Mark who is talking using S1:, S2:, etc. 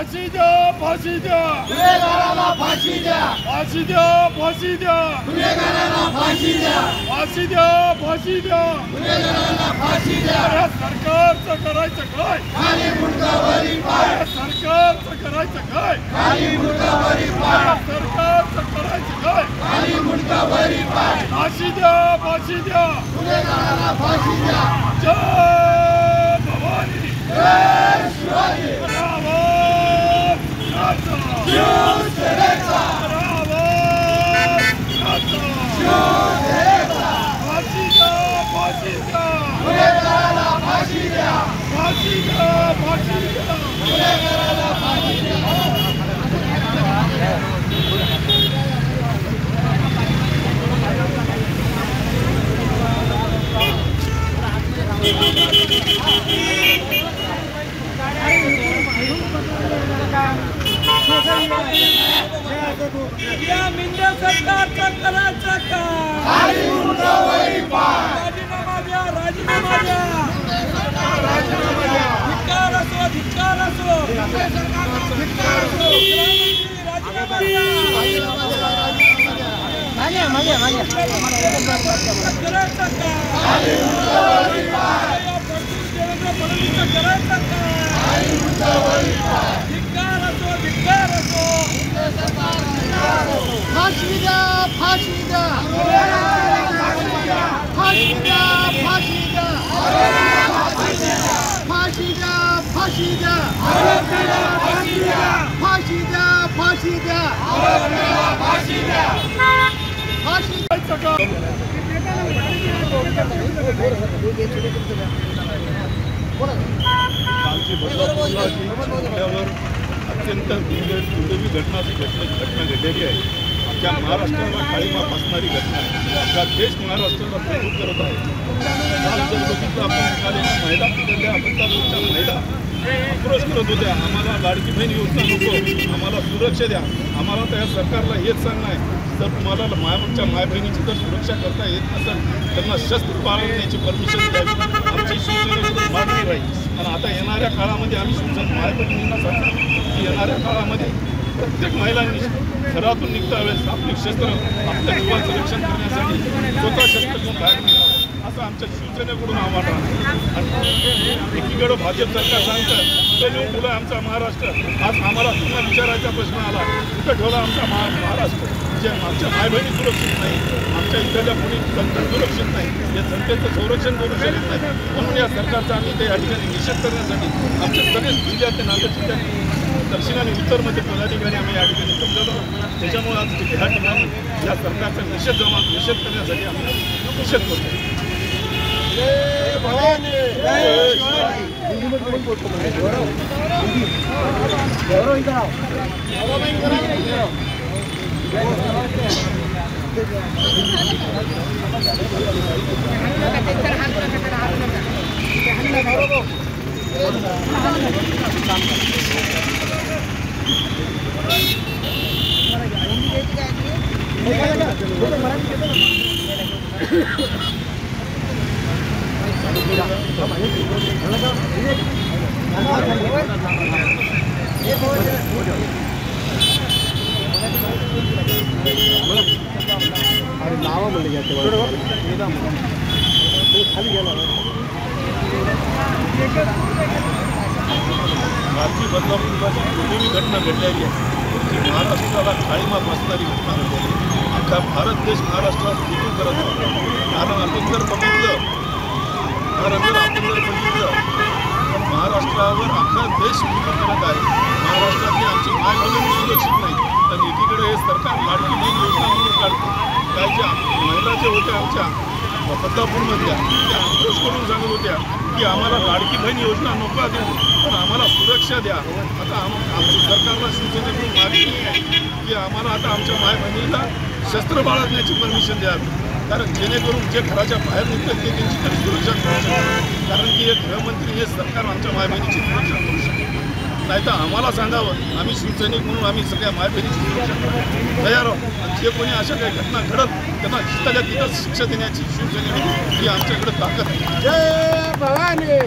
S1: फाशी द्या, फाशी द्या,
S2: गुन्हेगाराला फाशी द्या,
S1: फाशी द्या, फाशी द्या,
S2: गुन्हेगाराला फाशी द्या,
S1: फाशी द्या, फाशी द्या,
S2: गुन्हेगाराला फाशी द्या.
S1: या सरकारचं करायचं काय?
S2: खाली मुंडका वरी पाय,
S1: या सरकारचं करायचं काय?
S2: खाली मुंडका वरी पाय,
S1: या सरकारचं करायचं काय?
S2: खाली मुंडका वरी पाय.
S1: फाशी द्या, फाशी द्या,
S2: गुन्हेगाराला फाशी द्या.
S1: जय भवानी,
S2: जय शिवाजी.
S1: रावण राजा,
S2: शिवसेनेचा,
S1: रावण राजा,
S2: शिवसेनेचा.
S1: फाशी द्या, फाशी द्या,
S2: गुन्हेगाराला फाशी द्या,
S1: फाशी द्या, फाशी द्या.
S2: गुन्हेगाराला फाशी द्या.
S3: या मिंद्या सरकारचं करायचं का?
S2: खाली मुंडका वरी पाय,
S3: राजीनामा द्या, राजीनामा द्या. धिक्कार असो, धिक्कार असो. गृहमंत्री राजीनामा द्या. करायचं का?
S2: खाली मुंडका वरी पाय,
S3: या देवेंद्र फडणवीसचं करायचं का?
S2: खाली मुंडका वरी पाय.
S3: धिक्कार असो, धिक्कार असो.
S2: फाशी द्या, फाशी द्या, फाशी द्या, फाशी द्या, फाशी द्या, फाशी द्या, फाशी द्या, फाशी द्या, फाशी द्या, फाशी.
S1: आमची बदलापूरला जी जिल्ह्यावर अत्यंत दुर्दैवी घटना घडलेली आहे. आमच्या महाराष्ट्राला काळीमा फासणारी घटना आहे. अख्खा देश महाराष्ट्राला प्रस्तुत करत आहे. काल जर बघितलं आपण काल एक महिला तिथल्या अहमदाबादच्या महिला आक्रोश करत होत्या, आम्हाला लाडकी बहीण योजना नको, आम्हाला सुरक्षा द्या. आम्हाला त्या सरकारला हेच सांगणं आहे, जर तुम्हाला आमच्या मायबहिणीची जर सुरक्षा करता येत नसेल त्यांना शस्त्र बाळगण्याची परमिशन द्यावी. आमची शिवसेनेकडून मागणी राहील. आणि आता येणाऱ्या काळामध्ये आम्ही शिवसेना मायबहिणींना सांगतो की येणाऱ्या काळामध्ये प्रत्येक महिलांनी घरातून निघता वेळेस आपली शस्त्र आपल्या जीवाचं रक्षण करण्यासाठी स्वतः शस्त्र घेऊन बाहेर निघावं असं आमच्या शिवसेनेकडून आव्हान आहे. आणि एकीकडं भाजप सरकार सांगतं कुठं नेऊन ठेवला आमचा महाराष्ट्र. आज आम्हाला पुन्हा विचारायचा प्रश्न आला, कुठं ठेवला आमचा महाराष्ट्र? जे आमच्या मायबहिणी सुरक्षित नाही, आमच्या इथल्या मुली सुरक्षित नाही, या जनतेचं संरक्षण करू शकत नाही. म्हणून या सरकारचा आम्ही त्या ठिकाणी निषेध करण्यासाठी आमच्या सगळे जिल्ह्यात नांदेड जिल्ह्यात दक्षिण आणि उत्तरमध्ये पदाधिकारी आम्ही या ठिकाणी जमलेलो. त्याच्यामुळे आज ह्या ठिकाणी या सरकारचा निषेध करण्यासाठी आम्ही निषेध करतो.
S4: नावा म्हणले जाते खाली गेला.
S1: रात्री बदलापूरला जी दुर्दैवी घटना घडलेली आहे ती महाराष्ट्राला काळीमा फासणारी घटना घडलेली आहे. अख्खा भारत देश महाराष्ट्रात विरोध करत आहे. कारण आपण जर बघितलं महाराष्ट्रावर अख्खा देश विरोध करत आहे. महाराष्ट्रातली आमची मायबहिणी सुरक्षित नाही. तर एकीकडे हे सरकार लाडकी बहीण योजना म्हणून काढतं. काय ज्या महिला जे होत्या आमच्या बदलापूरमधल्या त्या आक्रोश करून सांगत होत्या की आम्हाला लाडकी बहीण योजना नको देऊ, पण आम्हाला सुरक्षा द्या. आता आमच्या सरकारला शिवसेनेकडून मागणी आहे की आम्हाला आता आमच्या मायबहिणीला शस्त्र बाळगण्याची परमिशन द्यावी. कारण जेणेकरून जे घराच्या बाहेर निघतात ते त्यांची तरी सुरक्षा करू शकतात. कारण की हे गृहमंत्री हे सरकार आमच्या मायबहिणीची सुरक्षा करू शकतो. नाही तर आम्हाला सांगावं, आम्ही शिवसैनिक म्हणून आम्ही सगळ्या मायबहिणीची सुरक्षा करायला तयार आहोत. जे कोणी अशा काही घटना घडत त्यांना जिथल्या तिथं शिक्षा देण्याची शिवसेनेची ही आमच्याकडे ताकद आहे.
S4: जय भवानी.